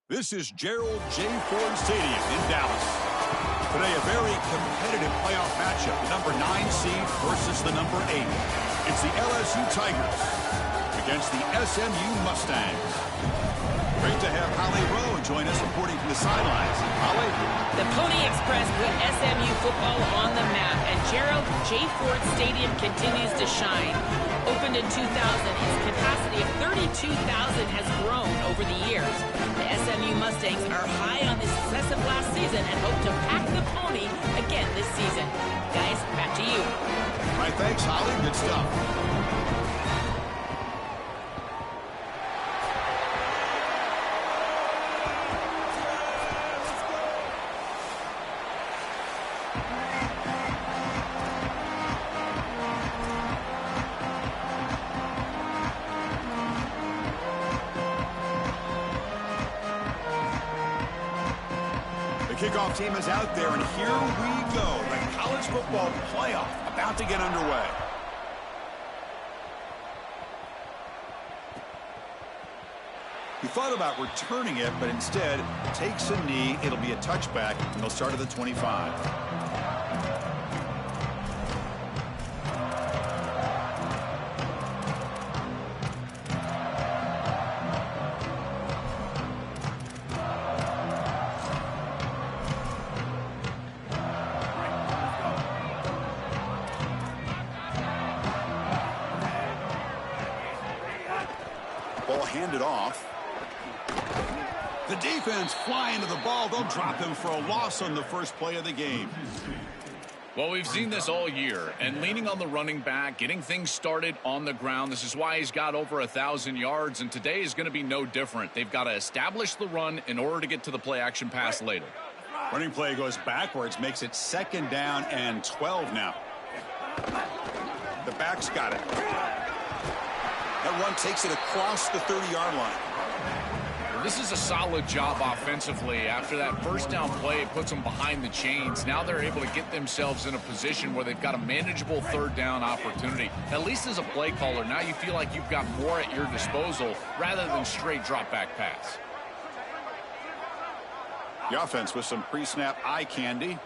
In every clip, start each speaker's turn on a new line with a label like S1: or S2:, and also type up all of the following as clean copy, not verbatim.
S1: This is Gerald J. Ford Stadium in Dallas. Today, a very competitive playoff matchup. The number 9 seed versus the number 8. It's the LSU Tigers against the SMU Mustangs. Great to have Holly Rowe join us reporting from the sidelines. Holly?
S2: The Pony Express put SMU football on the map, and Gerald J. Ford Stadium continues to shine. Opened in 2000, its capacity of 32,000 has grown over the years. The SMU Mustangs are high on the success of last season and hope to pack the Pony again this season. Guys, back to you.
S1: All right, thanks, Holly. Good stuff. Kickoff team is out there, and here we go. The college football playoff about to get underway. He thought about returning it, but instead takes a knee. It'll be a touchback, and they'll start at the 25. Ball handed off. The defense flying to the ball. They'll drop him for a loss on the first play of the game.
S3: Well, we've seen this all year, and leaning on the running back, getting things started on the ground. This is why he's got over 1,000 yards, and today is going to be no different. They've got to establish the run in order to get to the play-action pass later.
S1: Running play goes backwards, makes it 2nd down and 12 now. The back's got it. That run takes it across the 30-yard line.
S3: Well, this is a solid job offensively. After that first down play, it puts them behind the chains. Now they're able to get themselves in a position where they've got a manageable 3rd down opportunity. At least as a play caller, now you feel like you've got more at your disposal rather than straight drop-back pass.
S1: The offense with some pre-snap eye candy.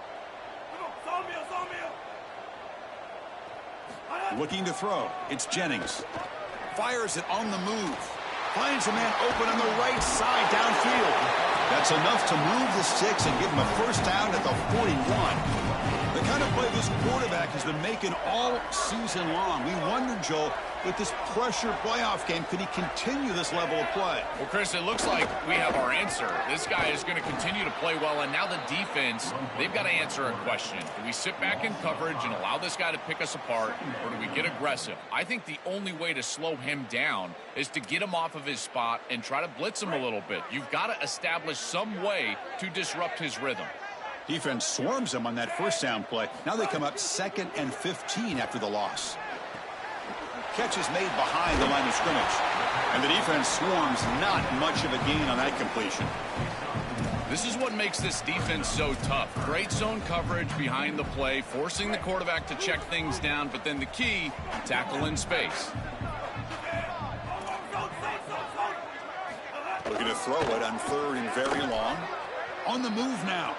S1: Looking to throw. It's Jennings. Fires it on the move. Finds a man open on the right side downfield. That's enough to move the sticks and give him a first down at the 41. The kind of play this quarterback has been making all season long. We wonder, Joel, with this pressure playoff game, could he continue this level of play?
S3: Well, Chris, it looks like we have our answer. This guy is going to continue to play well, and now the defense, they've got to answer a question. Do we sit back in coverage and allow this guy to pick us apart, or do we get aggressive? I think the only way to slow him down is to get him off of his spot and try to blitz him a little bit. You've got to establish some way to disrupt his rhythm.
S1: Defense swarms him on that first down play. Now they come up 2nd and 15 after the loss. Catch is made behind the line of scrimmage. And the defense swarms, not much of a gain on that completion.
S3: This is what makes this defense so tough. Great zone coverage behind the play, forcing the quarterback to check things down, but then the key, tackle in space.
S1: Looking to throw it on 3rd and very long. On the move now.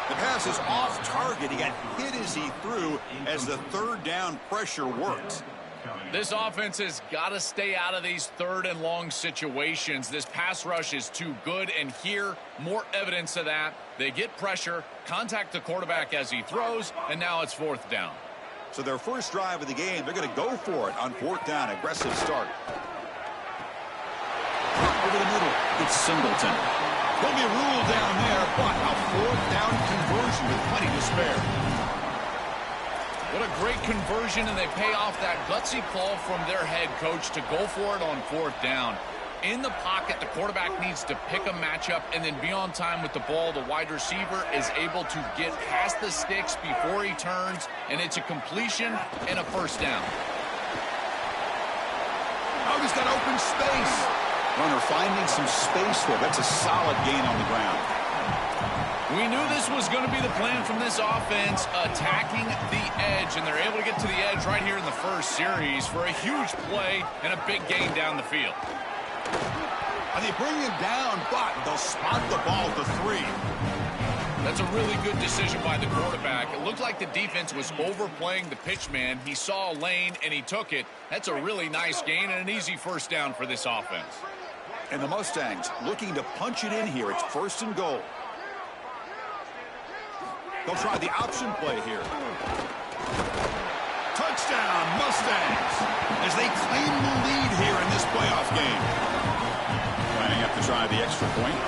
S1: The pass is off target. He got hit as he threw as the 3rd down pressure worked.
S3: This offense has got to stay out of these 3rd and long situations. This pass rush is too good, and here, more evidence of that. They get pressure, contact the quarterback as he throws, and now it's 4th down.
S1: So their first drive of the game, they're going to go for it on 4th down. Aggressive start. Over the middle, it's Singleton. He'll be ruled down there, but a 4th down conversion with plenty to spare.
S3: What a great conversion, and they pay off that gutsy call from their head coach to go for it on 4th down. In the pocket, the quarterback needs to pick a matchup and then be on time with the ball. The wide receiver is able to get past the sticks before he turns, and it's a completion and a 1st down.
S1: Oh, he's got open space. Runner finding some space there. That's a solid gain on the ground.
S3: We knew this was going to be the plan from this offense, attacking the edge, and they're able to get to the edge right here in the first series for a huge play and a big gain down the field.
S1: And they bring him down, but they'll spot the ball at the 3.
S3: That's a really good decision by the quarterback. It looked like the defense was overplaying the pitch man. He saw a lane, and he took it. That's a really nice gain and an easy first down for this offense.
S1: And the Mustangs looking to punch it in here. It's 1st and goal. They'll try the option play here. Touchdown, Mustangs, as they claim the lead here in this playoff game. Lining up to try the extra point.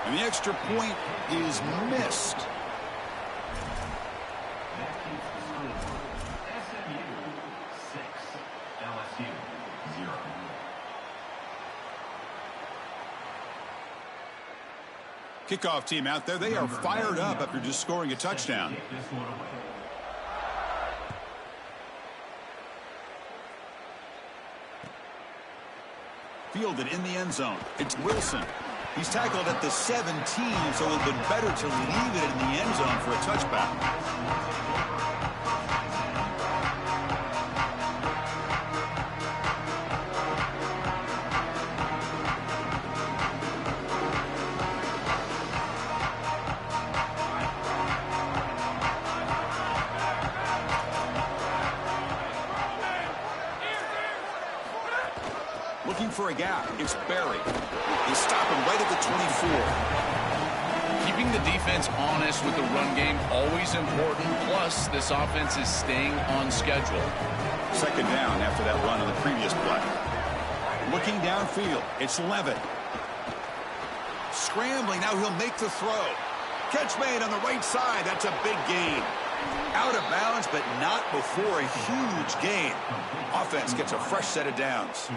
S1: And the extra point is missed. Kickoff team out there, they are fired up after just scoring a touchdown. Fielded in the end zone. It's Wilson. He's tackled at the 17, so it would have been better to leave it in the end zone for a touchback. Looking for a gap. It's Barry. They stop him right at the 24.
S3: Keeping the defense honest with the run game, always important. Plus, this offense is staying on schedule.
S1: 2nd down after that run on the previous play. Looking downfield. It's Levitt. Scrambling. Now he'll make the throw. Catch made on the right side. That's a big gain. Out of bounds, but not before a huge gain. Offense gets a fresh set of downs.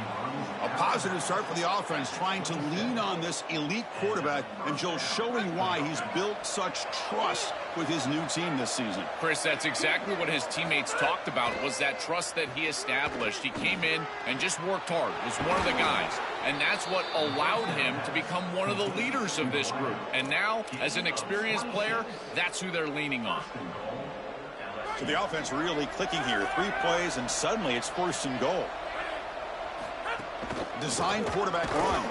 S1: A positive start for the offense, trying to lean on this elite quarterback, and Joe showing why he's built such trust with his new team this season.
S3: Chris, that's exactly what his teammates talked about, was that trust that he established. He came in and just worked hard, was one of the guys, and that's what allowed him to become one of the leaders of this group. And now, as an experienced player, that's who they're leaning on.
S1: So the offense really clicking here. 3 plays, and suddenly it's 1st and goal. Design quarterback run.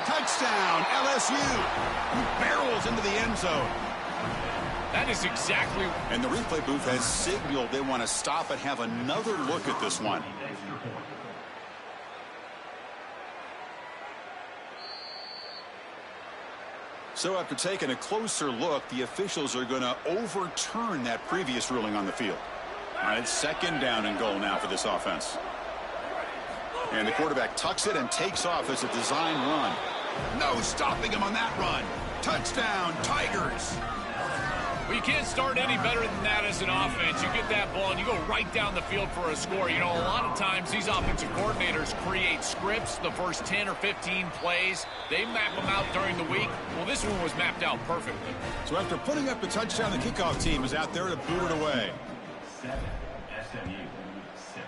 S1: Touchdown, LSU. Who barrels into the end zone.
S3: That is exactly.
S1: And the replay booth has signaled they want to stop and have another look at this one. So after taking a closer look, the officials are going to overturn that previous ruling on the field. All right, it's 2nd down and goal now for this offense. And the quarterback tucks it and takes off as a design run. No stopping him on that run. Touchdown, Tigers.
S3: Well, you can't start any better than that as an offense. You get that ball and you go right down the field for a score. You know, a lot of times these offensive coordinators create scripts the first 10 or 15 plays. They map them out during the week. Well, this one was mapped out perfectly.
S1: So after putting up the touchdown, the kickoff team is out there to boot it away.
S4: 7, SMU 6.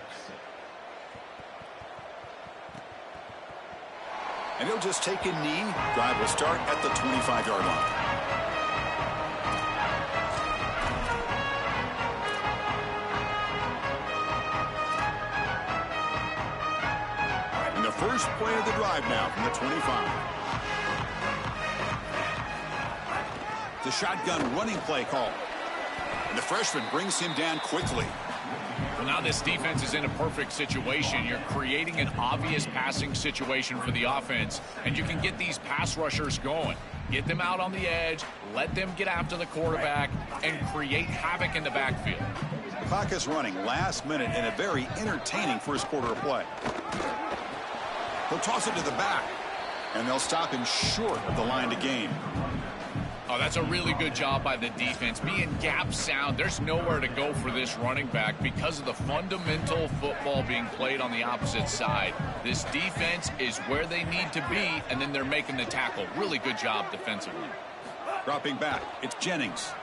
S1: And he'll just take a knee. Drive will start at the 25-yard line. And the first play of the drive now from the 25. The shotgun running play call. And the freshman brings him down quickly.
S3: Well, now this defense is in a perfect situation. You're creating an obvious passing situation for the offense, and you can get these pass rushers going. Get them out on the edge, let them get after the quarterback, and create havoc in the backfield.
S1: The clock is running last minute in a very entertaining first quarter of play. He'll toss it to the back, and they'll stop him short of the line to gain.
S3: Oh, that's a really good job by the defense. Being gap sound, there's nowhere to go for this running back because of the fundamental football being played on the opposite side. This defense is where they need to be, and then they're making the tackle. Really good job defensively.
S1: Dropping back, it's Jennings.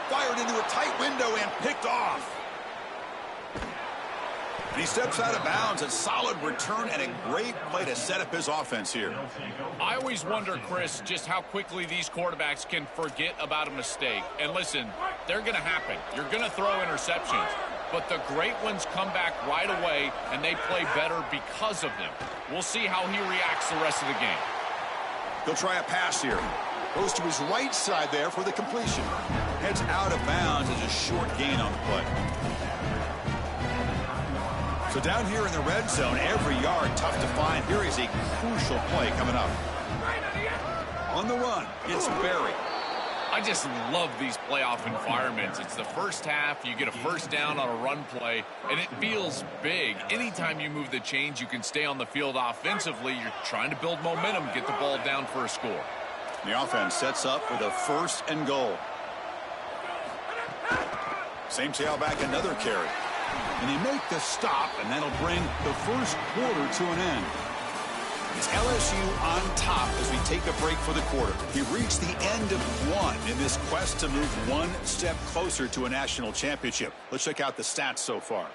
S1: Fired into a tight window and picked off. And he steps out of bounds. A solid return and a great play to set up his offense here.
S3: I always wonder, Chris, just how quickly these quarterbacks can forget about a mistake. And listen, they're going to happen. You're going to throw interceptions. but the great ones come back right away, and they play better because of them. We'll see how he reacts the rest of the game.
S1: He'll try a pass here. Goes to his right side there for the completion. Heads out of bounds as a short gain on the play. So down here in the red zone, every yard tough to find. Here is a crucial play coming up. On the run, it's Berry.
S3: I just love these playoff environments. It's the first half, you get a first down on a run play, and it feels big. Anytime you move the chains, you can stay on the field offensively. You're trying to build momentum, get the ball down for a score.
S1: The offense sets up with a 1st and goal. Same tailback, another carry. And they make the stop, and that'll bring the first quarter to an end. It's LSU on top as we take a break for the quarter. We've reached the end of one in this quest to move one step closer to a national championship. Let's check out the stats so far.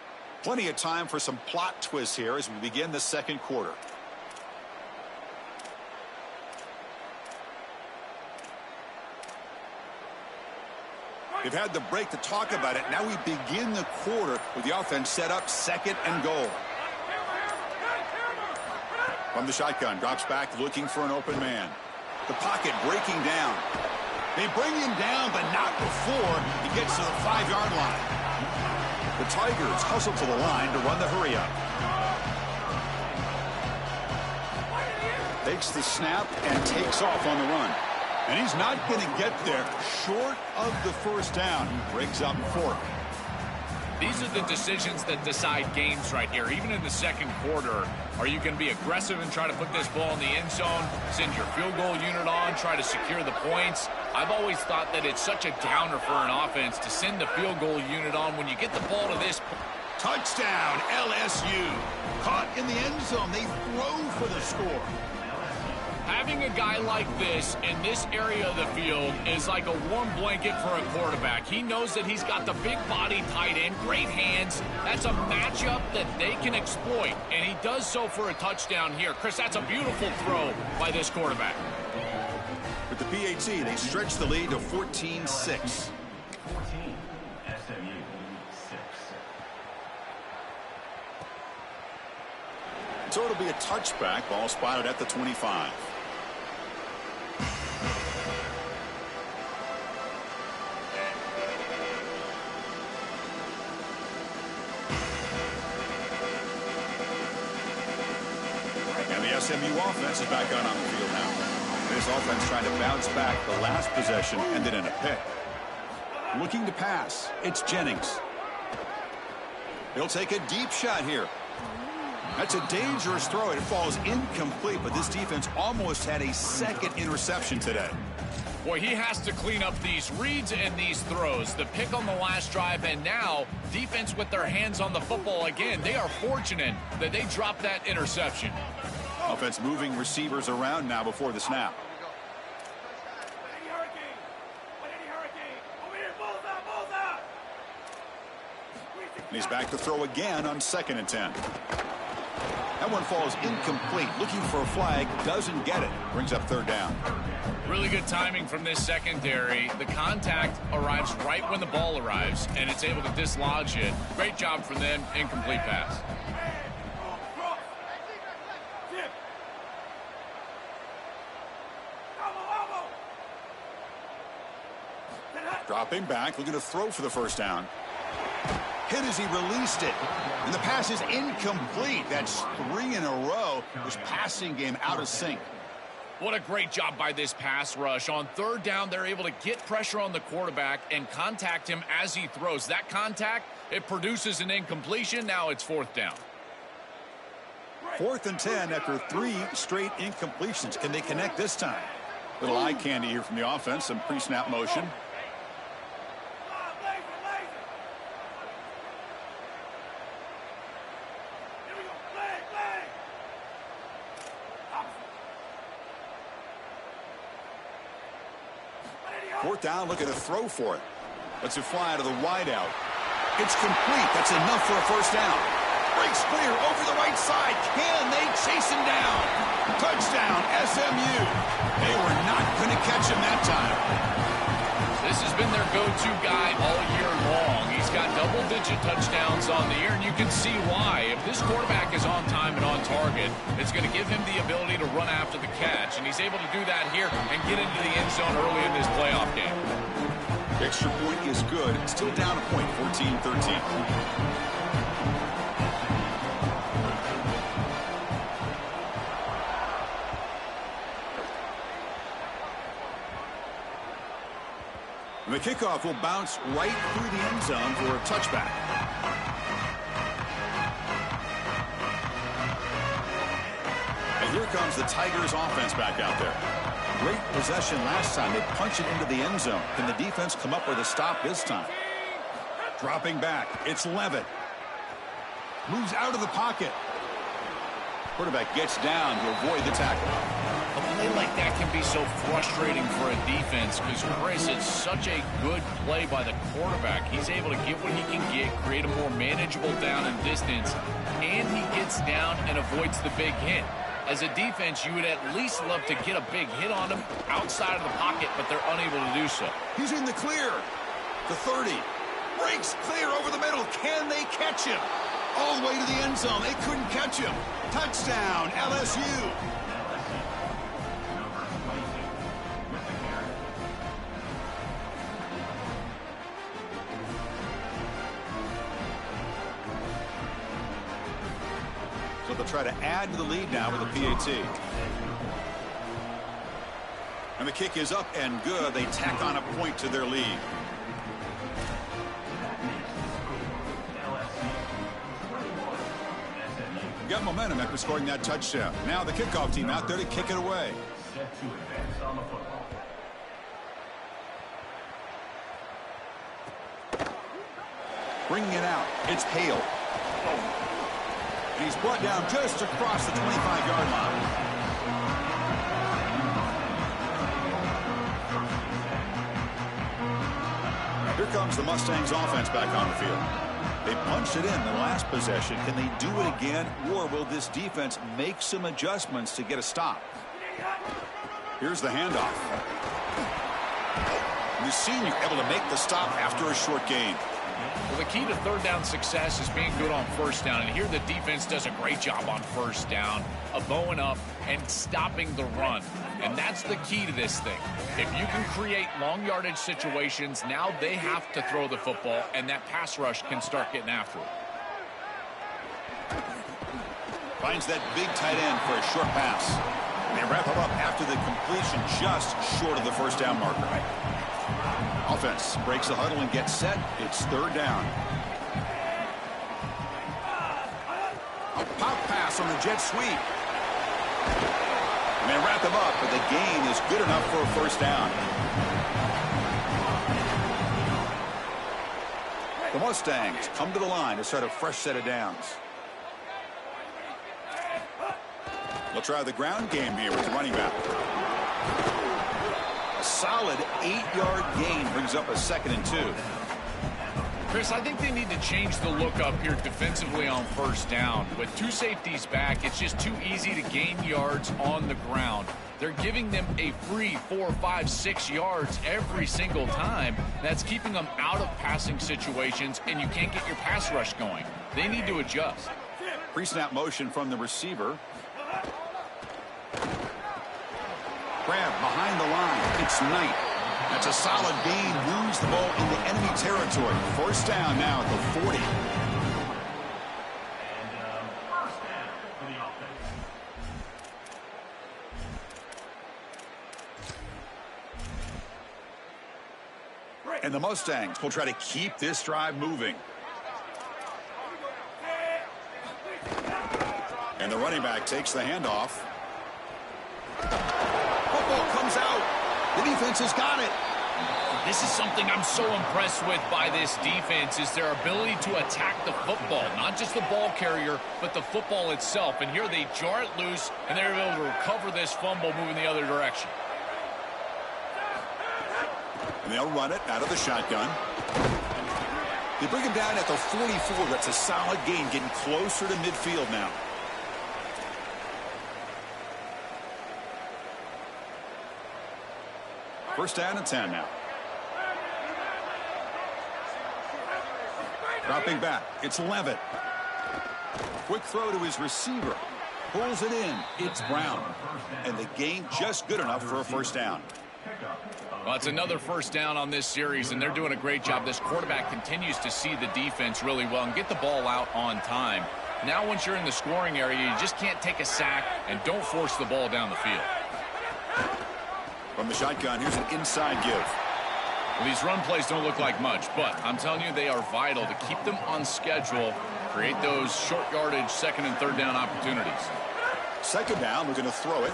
S1: Plenty of time for some plot twists here as we begin the second quarter. We've had the break to talk about it. Now we begin the quarter with the offense set up 2nd and goal. From the shotgun, drops back looking for an open man. The pocket breaking down. They bring him down, but not before he gets to the 5-yard line. The Tigers hustle to the line to run the hurry up. Takes the snap and takes off on the run. And he's not going to get there short of the first down. He breaks up 4.
S3: These are the decisions that decide games right here. Even in the second quarter, are you going to be aggressive and try to put this ball in the end zone, send your field goal unit on, try to secure the points? I've always thought that it's such a downer for an offense to send the field goal unit on when you get the ball to this point.
S1: Touchdown, LSU. Caught in the end zone. They throw for the score.
S3: Having a guy like this in this area of the field is like a warm blanket for a quarterback. He knows that he's got the big body tight end, great hands. That's a matchup that they can exploit, and he does so for a touchdown here. Chris, that's a beautiful throw by this quarterback.
S1: With the PAT, they stretch the lead to 14-6.
S4: 14, SMU 6.
S1: So it'll be a touchback. Ball spotted at the 25. And the SMU offense is back on the field now. This offense trying to bounce back. The last possession ended in a pick. Looking to pass. It's Jennings. He'll take a deep shot here. That's a dangerous throw. It falls incomplete, but this defense almost had a second interception today.
S3: Boy, he has to clean up these reads and these throws. The pick on the last drive, and now defense with their hands on the football again. They are fortunate that they dropped that interception.
S1: Offense moving receivers around now before the snap. And he's back to throw again on 2nd and 10. That one falls incomplete. Looking for a flag. Doesn't get it. Brings up 3rd down.
S3: Really good timing from this secondary. The contact arrives right when the ball arrives, and it's able to dislodge it. Great job from them. Incomplete pass.
S1: Dropping back. Looking to throw for the 1st down. Hit as he released it. And the pass is incomplete. That's 3 in a row. This passing game out of sync.
S3: What a great job by this pass rush. On 3rd down, they're able to get pressure on the quarterback and contact him as he throws. That contact, it produces an incompletion. Now it's 4th down.
S1: 4th and 10 after 3 straight incompletions. Can they connect this time? Little eye candy here from the offense. Some pre-snap motion. Fourth down, looking to throw for it. Lets it fly to the wideout. It's complete. That's enough for a 1st down. Breaks clear over the right side. Can they chase him down? Touchdown, SMU. They were not going to catch him that time.
S3: This has been their go-to guy all year long. He's got double-digit touchdowns on the year, and you can see why. If this quarterback is on time and on target, it's going to give him the ability to run after the catch, and he's able to do that here and get into the end zone early in this playoff game.
S1: Extra point is good. Still down a point, 14-13. The kickoff will bounce right through the end zone for a touchback. And here comes the Tigers offense back out there. Great possession last time. They punch it into the end zone. Can the defense come up with a stop this time? Dropping back. It's Levitt. Moves out of the pocket. Quarterback gets down to avoid the tackle.
S3: A play like that can be so frustrating for a defense because, Chris, it's such a good play by the quarterback. He's able to get what he can get, create a more manageable down and distance, and he gets down and avoids the big hit. As a defense, you would at least love to get a big hit on him outside of the pocket, but they're unable to do so.
S1: He's in the clear. The 30. Breaks clear over the middle. Can they catch him? All the way to the end zone. They couldn't catch him. Touchdown, LSU. So they'll try to add to the lead now with a PAT. And the kick is up and good. They tack on a point to their lead. Got momentum after scoring that touchdown. Now the kickoff team out there to kick it away. Bringing it out. It's Hale. And he's brought down just across the 25-yard line. Here comes the Mustangs offense back on the field. They punched it in the last possession. Can they do it again, or will this defense make some adjustments to get a stop? Here's the handoff. The senior able to make the stop after a short gain.
S3: Well, the key to third down success is being good on first down, and here the defense does a great job on first down of bowing up and stopping the run. And that's the key to this thing. If you can create long yardage situations, now they have to throw the football, and that pass rush can start getting after it.
S1: Finds that big tight end for a short pass. And they wrap him up after the completion just short of the first down marker. Offense breaks the huddle and gets set. It's third down. A pop pass on the jet sweep. And they wrap him up, but the gain is good enough for a first down. The Mustangs come to the line to start a fresh set of downs. They'll try the ground game here with the running back. A solid 8-yard gain brings up a 2nd and 2.
S3: Chris, I think they need to change the look up here defensively on first down. With two safeties back, it's just too easy to gain yards on the ground. They're giving them a free 4, 5, 6 yards every single time. That's keeping them out of passing situations, and you can't get your pass rush going. They need to adjust.
S1: Pre-snap motion from the receiver. Grab behind the line. It's Knight. That's a solid gain. Moves the ball in the enemy territory. First down now at the 40. And the Mustangs will try to keep this drive moving. And the running back takes the handoff. Football comes out. The defense has got it.
S3: This is something I'm so impressed with by this defense is their ability to attack the football. Not just the ball carrier, but the football itself. And here they jar it loose, and they're able to recover this fumble moving the other direction.
S1: And they'll run it out of the shotgun. They bring him down at the 44. That's a solid gain, getting closer to midfield now. First down and 10 now. Dropping back. It's Levitt. Quick throw to his receiver. Pulls it in. It's Brown. And the gain just good enough for a first down.
S3: Well, it's another first down on this series, and they're doing a great job. This quarterback continues to see the defense really well and get the ball out on time. Now, once you're in the scoring area, you just can't take a sack and don't force the ball down the field.
S1: From the shotgun, here's an inside give.
S3: Well, these run plays don't look like much, but I'm telling you, they are vital to keep them on schedule, create those short yardage second and third down opportunities.
S1: Second down, we're going to throw it.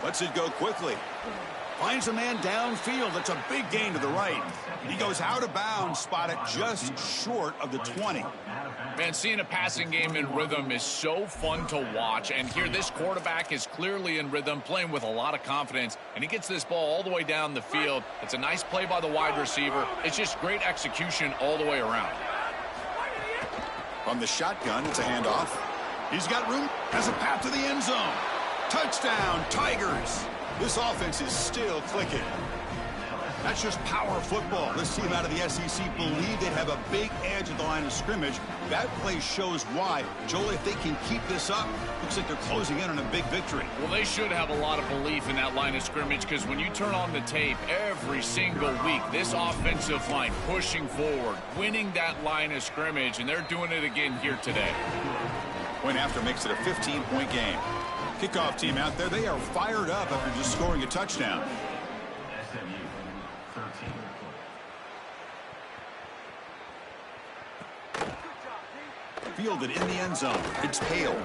S1: Lets it go quickly. Finds a man downfield. That's a big gain to the right. He goes out of bounds, spotted just short of the 20.
S3: Man, seeing a passing game in rhythm is so fun to watch. And here, this quarterback is clearly in rhythm, playing with a lot of confidence. And he gets this ball all the way down the field. It's a nice play by the wide receiver. It's just great execution all the way around.
S1: From the shotgun, it's a handoff. He's got room. Has a path to the end zone. Touchdown, Tigers. This offense is still clicking. That's just power football. This team out of the SEC believe they have a big edge at the line of scrimmage. That play shows why. Joel, if they can keep this up, looks like they're closing in on a big victory.
S3: Well, they should have a lot of belief in that line of scrimmage, because when you turn on the tape every single week, this offensive line pushing forward, winning that line of scrimmage, and they're doing it again here today.
S1: Point after makes it a 15-point game. Kickoff team out there, they are fired up after just scoring a touchdown. Fielded in the end zone. It's Hale.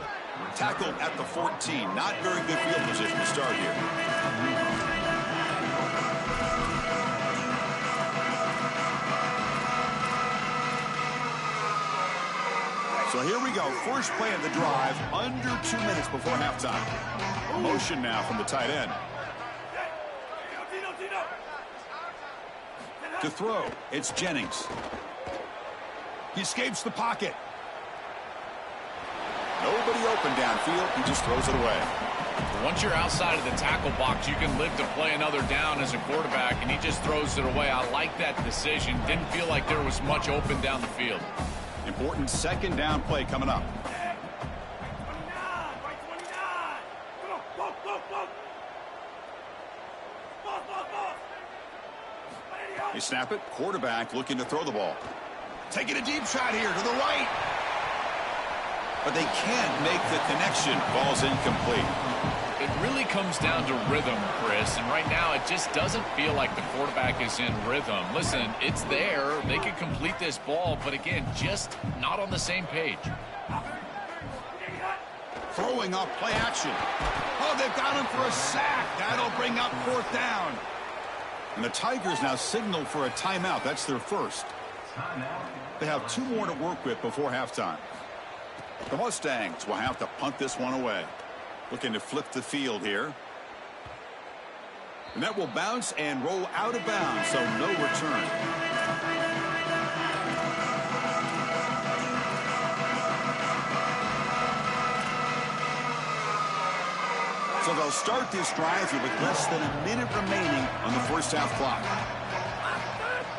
S1: Tackled at the 14. Not very good field position to start here. So here we go. First play of the drive. Under 2 minutes before halftime. Motion now from the tight end. To throw. It's Jennings. He escapes the pocket. Nobody open downfield. He just throws it away.
S3: Once you're outside of the tackle box, you can live to play another down as a quarterback, and he just throws it away. I like that decision. Didn't feel like there was much open down the field.
S1: Important second down play coming up. They snap it. Quarterback looking to throw the ball. Taking a deep shot here to the right. But they can't make the connection. Ball's incomplete.
S3: It really comes down to rhythm, Chris, and right now it just doesn't feel like the quarterback is in rhythm. Listen, it's there. They can complete this ball, but again, just not on the same page.
S1: Throwing off play action. Oh, they've got him for a sack. That'll bring up fourth down. And the Tigers now signal for a timeout. That's their first. They have 2 more to work with before halftime. The Mustangs will have to punt this one away. Looking to flip the field here. And that will bounce and roll out of bounds, so no return. So they'll start this drive here with less than a minute remaining on the first half clock.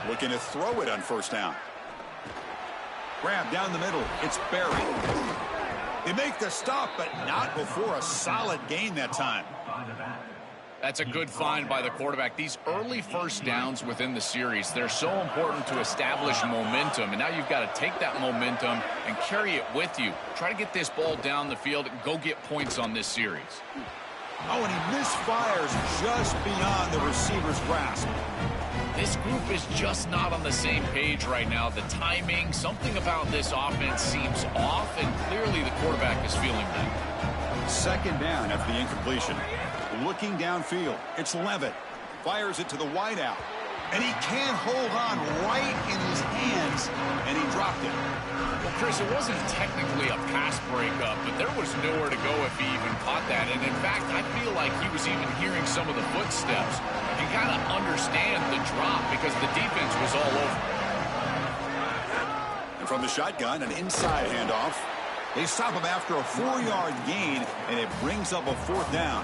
S1: Looking to throw it on first down. Grab down the middle. It's Barry. They make the stop, but not before a solid gain that time.
S3: That's a good find by the quarterback. These early first downs within the series, they're so important to establish momentum. And now you've got to take that momentum and carry it with you. Try to get this ball down the field and go get points on this series.
S1: Oh, and he misfires just beyond the receiver's grasp.
S3: This group is just not on the same page right now. The timing, something about this offense seems off, and clearly the quarterback is feeling that.
S1: Second down after the incompletion. Looking downfield, it's Levitt. Fires it to the wideout. And he can't hold on right in his hands, and he dropped it.
S3: Well, Chris, it wasn't technically a pass breakup, but there was nowhere to go if he even caught that. And in fact, I feel like he was even hearing some of the footsteps. You kind of understand the drop because the defense was all over.
S1: And from the shotgun, an inside handoff. They stop him after a 4-yard gain, and it brings up a fourth down.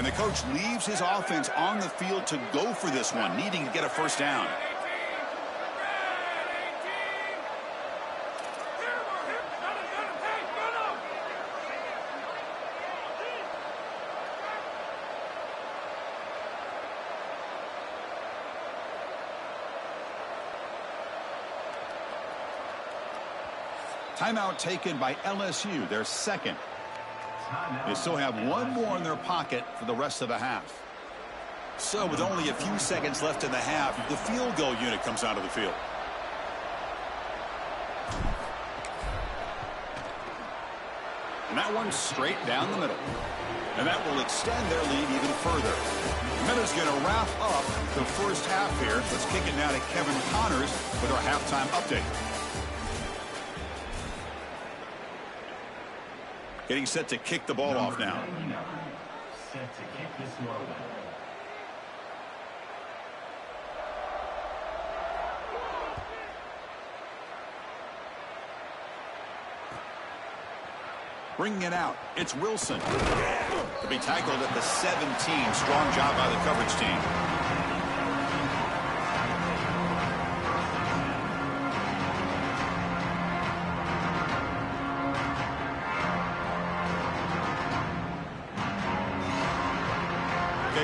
S1: And the coach leaves his offense on the field to go for this one, needing to get a first down. Timeout taken by LSU, their second. They still have one more in their pocket for the rest of the half. So with only a few seconds left in the half, the field goal unit comes out of the field. And that one's straight down the middle. And that will extend their lead even further. Miller's going to wrap up the first half here. Let's kick it now to Kevin Connors with our halftime update. Getting set to kick the ball off now.
S4: Set to kick this one.
S1: Bringing it out, it's Wilson. To be tackled at the 17. Strong job by the coverage team.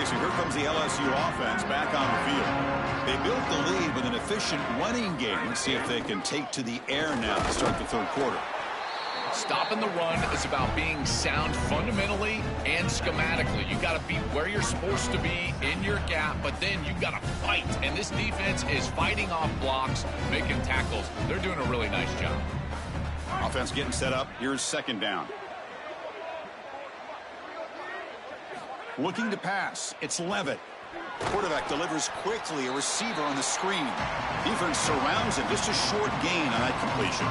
S1: So here comes the LSU offense back on the field. They built the lead with an efficient running game. Let's see if they can take to the air now to start the third quarter.
S3: Stopping the run is about being sound fundamentally and schematically. You got to be where you're supposed to be in your gap, but then you got to fight. And this defense is fighting off blocks, making tackles. They're doing a really nice job.
S1: Offense getting set up. Here's second down. Looking to pass. It's Levitt. Quarterback delivers quickly. A receiver on the screen. Defense surrounds him. Just a short gain on that completion.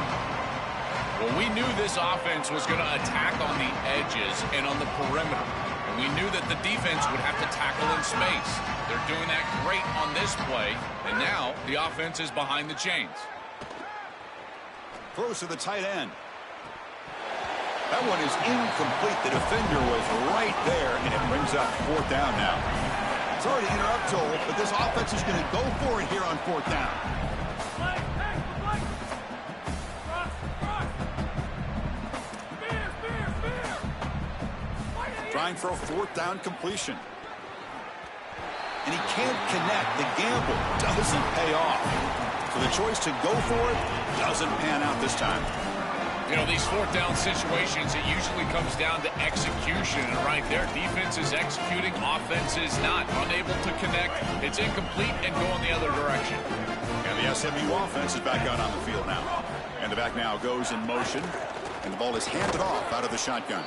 S3: Well, we knew this offense was going to attack on the edges and on the perimeter. And we knew that the defense would have to tackle in space. They're doing that great on this play. And now the offense is behind the chains.
S1: Throws to the tight end. That one is incomplete. The defender was right there, and it brings up fourth down now. Sorry to interrupt, Joel, but this offense is going to go for it here on fourth down. Trying for a fourth down completion. And he can't connect. The gamble doesn't pay off. So the choice to go for it doesn't pan out this time.
S3: You know, these fourth down situations, it usually comes down to execution. And right there, defense is executing, offense is not. Unable to connect, it's incomplete and going the other direction.
S1: And the SMU offense is back out on the field now. And the back now goes in motion. And the ball is handed off out of the shotgun.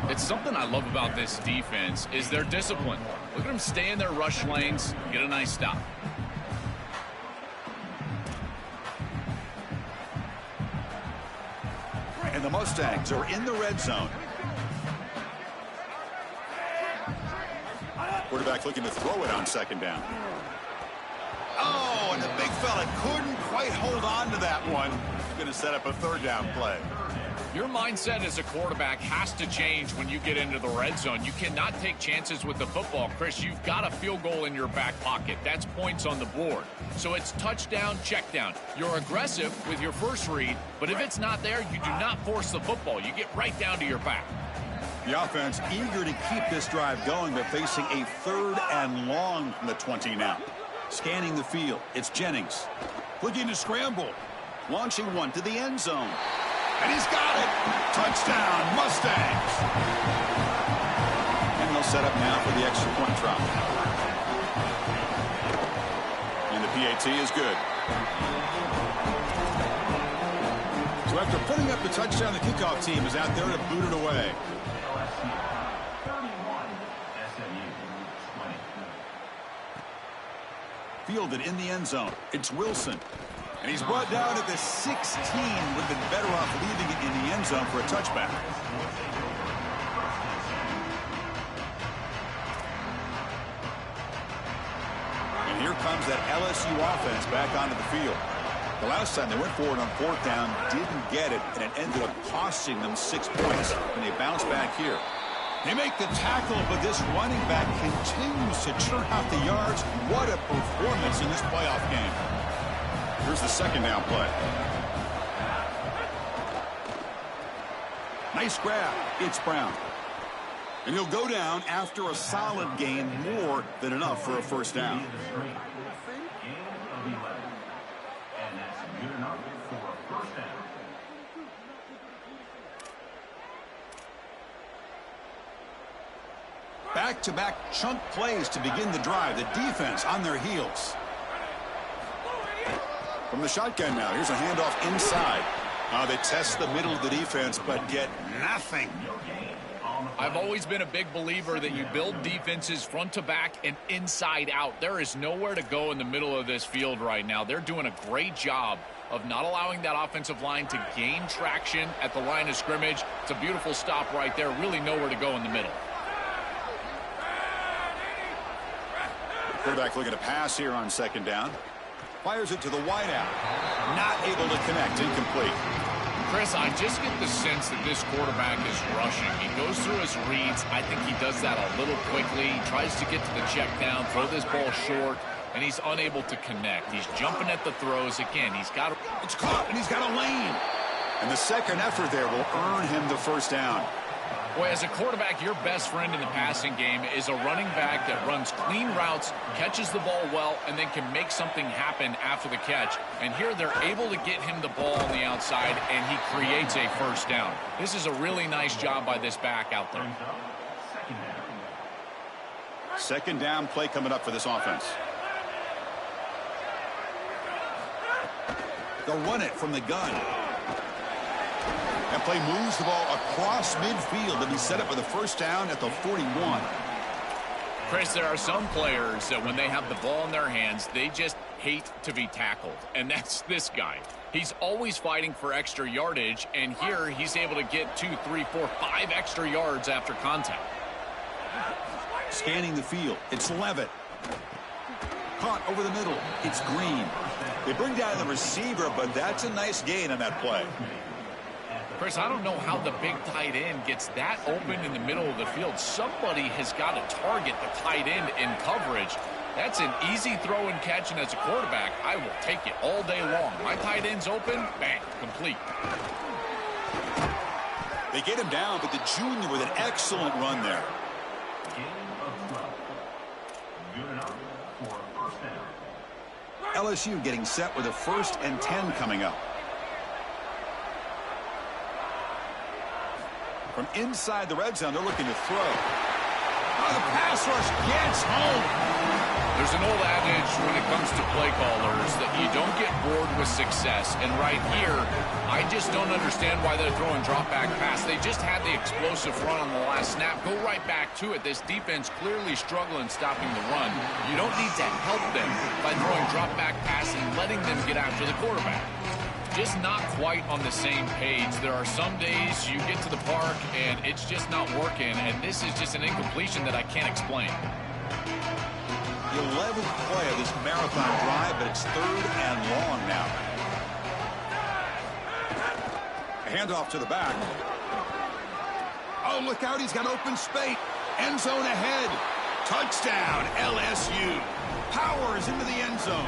S3: It's something I love about this defense is their discipline. Look at them stay in their rush lanes, get a nice stop.
S1: And the Mustangs are in the red zone. Quarterback looking to throw it on second down. Oh, and the big fella couldn't quite hold on to that one. He's going to set up a third down play.
S3: Your mindset as a quarterback has to change when you get into the red zone. You cannot take chances with the football, Chris. You've got a field goal in your back pocket. That's points on the board. So it's touchdown, check down. You're aggressive with your first read, but if it's not there, you do not force the football. You get right down to your back.
S1: The offense eager to keep this drive going, but facing a third and long from the 20 now. Scanning the field, it's Jennings. Looking to scramble. Launching one to the end zone. And he's got it. Touchdown, Mustangs. And they'll set up now for the extra point try. And the PAT is good. So after putting up the touchdown, the kickoff team is out there to boot it away. Fielded in the end zone. It's Wilson. And he's brought down at the 16. Would have been better off leaving it in the end zone for a touchback. And here comes that LSU offense back onto the field. The last time they went forward on fourth down, didn't get it, and it ended up costing them 6 points, and they bounced back here. They make the tackle, but this running back continues to churn out the yards. What a performance in this playoff game. Here's the second down play. Nice grab. It's Brown. And he'll go down after a solid gain, more than enough for a first down.
S4: Gain of 11. And that's good enough for a first down.
S1: Back-to-back chunk plays to begin the drive. The defense on their heels. From the shotgun now, here's a handoff inside. They test the middle of the defense, but get nothing.
S3: I've always been a big believer that you build defenses front to back and inside out. There is nowhere to go in the middle of this field right now. They're doing a great job of not allowing that offensive line to gain traction at the line of scrimmage. It's a beautiful stop right there. Really nowhere to go in the middle.
S1: Quarterback looking to pass here on second down. Fires it to the wideout. Not able to connect. Incomplete.
S3: Chris, I just get the sense that this quarterback is rushing. He goes through his reads. I think he does that a little quickly. He tries to get to the check down, throw this ball short, and he's unable to connect. He's jumping at the throws. Again, he's got
S1: it's caught, and he's got a lane. And the second effort there will earn him the first down.
S3: Boy, as a quarterback, your best friend in the passing game is a running back that runs clean routes, catches the ball well, and then can make something happen after the catch. And here they're able to get him the ball on the outside, and he creates a first down. This is a really nice job by this back out there.
S1: Second down play coming up for this offense. They'll run it from the gun. That play moves the ball across midfield to be set up with a first down at the 41.
S3: Chris, there are some players that when they have the ball in their hands, they just hate to be tackled. And that's this guy. He's always fighting for extra yardage, and here he's able to get 2, 3, 4, 5 extra yards after contact.
S1: Scanning the field. It's Levitt. Caught over the middle. It's Green. They bring down the receiver, but that's a nice gain on that play.
S3: Chris, I don't know how the big tight end gets that open in the middle of the field. Somebody has got to target the tight end in coverage. That's an easy throw and catch, and as a quarterback, I will take it all day long. My tight end's open, bang, complete.
S1: They get him down, but the junior with an excellent run there. LSU getting set with a 1st and 10 coming up. From inside the red zone, they're looking to throw. Oh, the pass rush gets home.
S3: There's an old adage when it comes to play callers that you don't get bored with success. And right here, I just don't understand why they're throwing drop-back pass. They just had the explosive run on the last snap. Go right back to it. This defense clearly struggling stopping the run. You don't need to help them by throwing drop-back pass and letting them get after the quarterback. Just not quite on the same page. There are some days you get to the park and it's just not working, and this is just an incompletion that I can't explain.
S1: The 11th play of this marathon drive, but it's 3rd and long now. A handoff to the back. Oh, look out, he's got open space. End zone ahead. Touchdown, LSU. Powers into the end zone.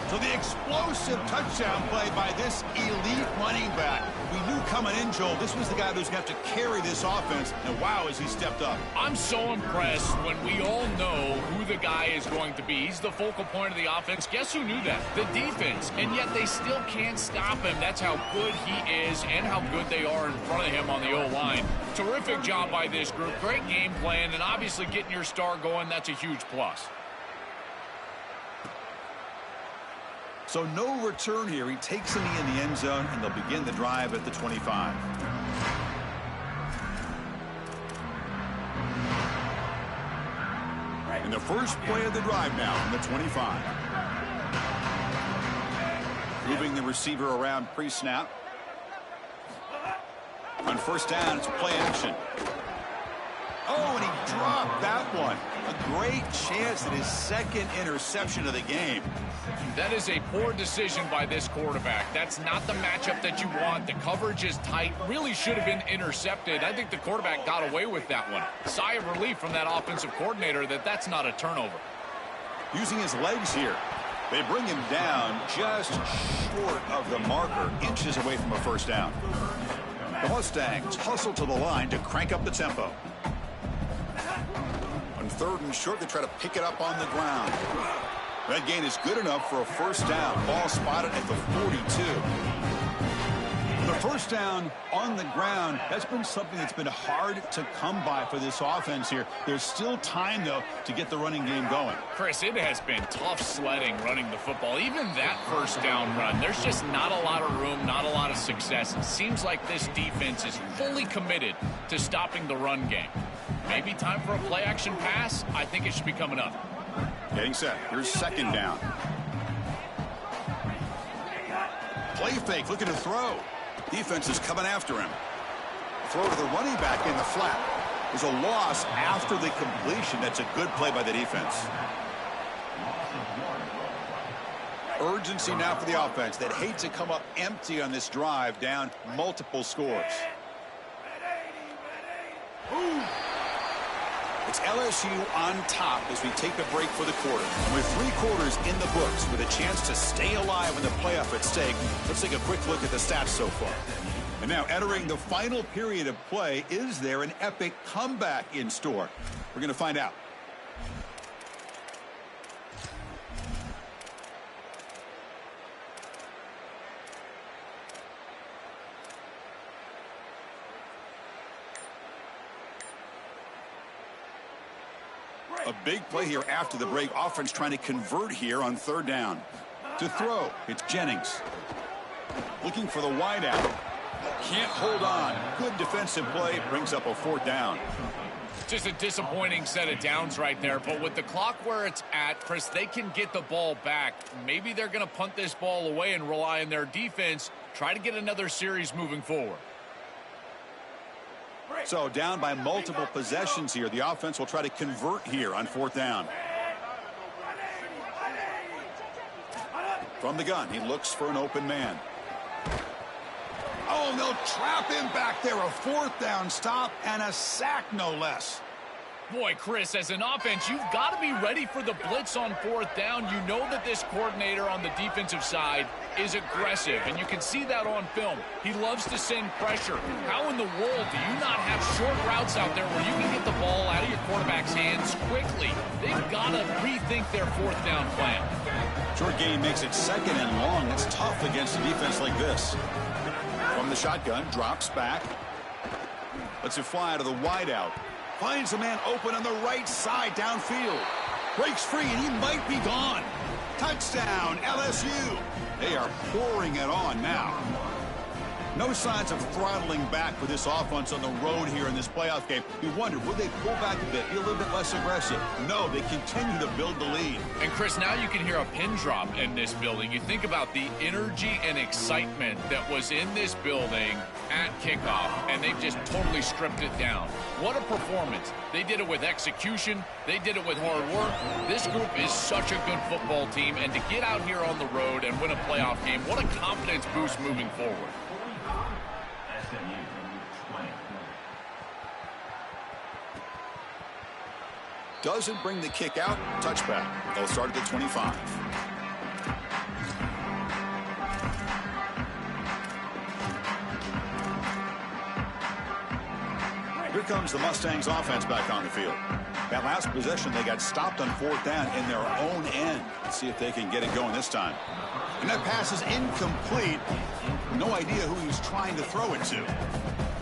S1: So the explosive touchdown play by this elite running back. We knew coming in, Joel, this was the guy who's going to have to carry this offense. And wow, has he stepped up.
S3: I'm so impressed when we all know who the guy is going to be. He's the focal point of the offense. Guess who knew that? The defense. And yet they still can't stop him. That's how good he is and how good they are in front of him on the O-line. Terrific job by this group. Great game plan, and obviously getting your star going, that's a huge plus.
S1: So no return here. He takes a knee in the end zone, and they'll begin the drive at the 25. And the first play of the drive now from the 25. Moving the receiver around pre-snap. On first down, it's play action. Oh, and he dropped that one. A great chance at his second interception of the game.
S3: That is a poor decision by this quarterback. That's not the matchup that you want. The coverage is tight. Really should have been intercepted. I think the quarterback got away with that one. Sigh of relief from that offensive coordinator that that's not a turnover.
S1: Using his legs here. They bring him down just short of the marker, inches away from a first down. The Mustangs hustle to the line to crank up the tempo. On 3rd and short, they try to pick it up on the ground. That gain is good enough for a first down. Ball spotted at the 42. The first down on the ground, that's been something that's been hard to come by for this offense here. There's still time, though, to get the running game going.
S3: Chris, it has been tough sledding running the football. Even that first down run, there's just not a lot of room, not a lot of success. It seems like this defense is fully committed to stopping the run game. Maybe time for a play-action pass? I think it should be coming up.
S1: Getting set. Here's 2nd down. Play fake, looking to throw. Defense is coming after him. Throw to the running back in the flat. There's a loss after the completion. That's a good play by the defense. Urgency now for the offense. They'd hate to come up empty on this drive, down multiple scores. It's LSU on top as we take a break for the quarter. And with 3 quarters in the books with a chance to stay alive in the playoff at stake, let's take a quick look at the stats so far. And now entering the final period of play, is there an epic comeback in store? We're going to find out. A big play here after the break. Offense trying to convert here on 3rd down. To throw, it's Jennings. Looking for the wideout. Can't hold on. Good defensive play. Brings up a 4th down.
S3: Just a disappointing set of downs right there. But with the clock where it's at, Chris, they can get the ball back. Maybe they're going to punt this ball away and rely on their defense. Try to get another series moving forward.
S1: So down by multiple possessions here. The offense will try to convert here on 4th down. From the gun, he looks for an open man. Oh, they'll trap him back there. A 4th down stop and a sack, no less.
S3: Boy, Chris, as an offense, you've got to be ready for the blitz on 4th down. You know that this coordinator on the defensive side is aggressive, and you can see that on film. He loves to send pressure. How in the world do you not have short routes out there where you can get the ball out of your quarterback's hands quickly? They've got to rethink their 4th down plan.
S1: Short game makes it 2nd and long. It's tough against a defense like this. From the shotgun, drops back. Lets it fly to the wideout. Finds a man open on the right side downfield. Breaks free, and he might be gone. Touchdown, LSU. They are pouring it on now. No signs of throttling back for this offense on the road here in this playoff game. You wonder, would they pull back a bit, be a little bit less aggressive? No, they continue to build the lead.
S3: And, Chris, now you can hear a pin drop in this building. You think about the energy and excitement that was in this building at kickoff, and they've just totally stripped it down. What a performance. They did it with execution. They did it with hard work. This group is such a good football team, and to get out here on the road and win a playoff game, what a confidence boost moving forward.
S1: Doesn't bring the kick out. Touchback. They'll start at the 25. Here comes the Mustangs offense back on the field. That last possession, they got stopped on 4th down in their own end. Let's see if they can get it going this time. And that pass is incomplete. No idea who he was trying to throw it to.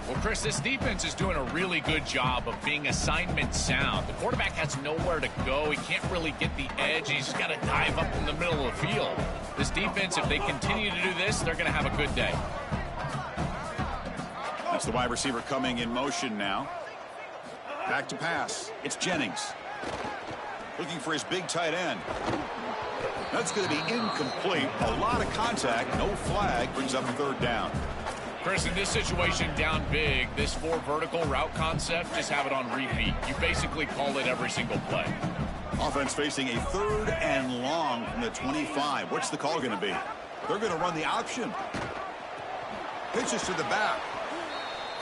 S3: Well, Chris, this defense is doing a really good job of being assignment sound. The quarterback has nowhere to go. He can't really get the edge. He's got to dive up in the middle of the field. This defense, if they continue to do this, they're going to have a good day.
S1: That's the wide receiver coming in motion now. Back to pass. It's Jennings. Looking for his big tight end. That's going to be incomplete. A lot of contact. No flag. Brings up 3rd down.
S3: Chris, in this situation down big, this 4 vertical route concept, just have it on repeat. You basically call it every single play.
S1: Offense facing a 3rd and long from the 25. What's the call going to be? They're going to run the option. Pitches to the back.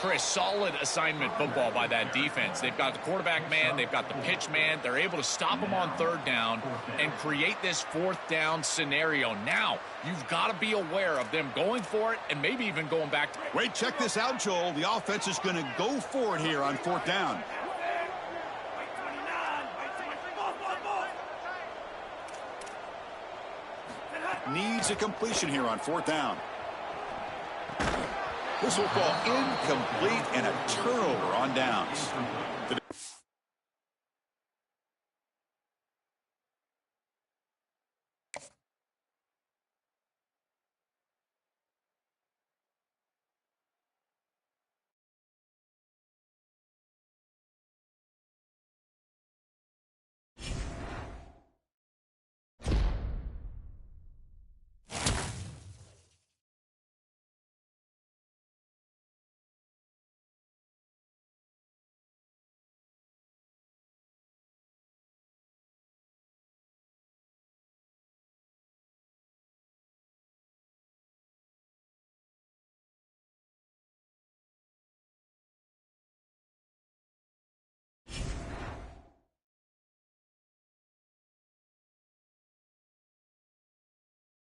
S3: Chris, solid assignment football by that defense. They've got the quarterback man, they've got the pitch man. They're able to stop them on 3rd down and create this 4th down scenario. Now, you've got to be aware of them going for it and maybe even going back.
S1: Wait, check this out, Joel. The offense is going to go for it here on 4th down. Needs a completion here on 4th down. This will fall incomplete and a turnover on downs.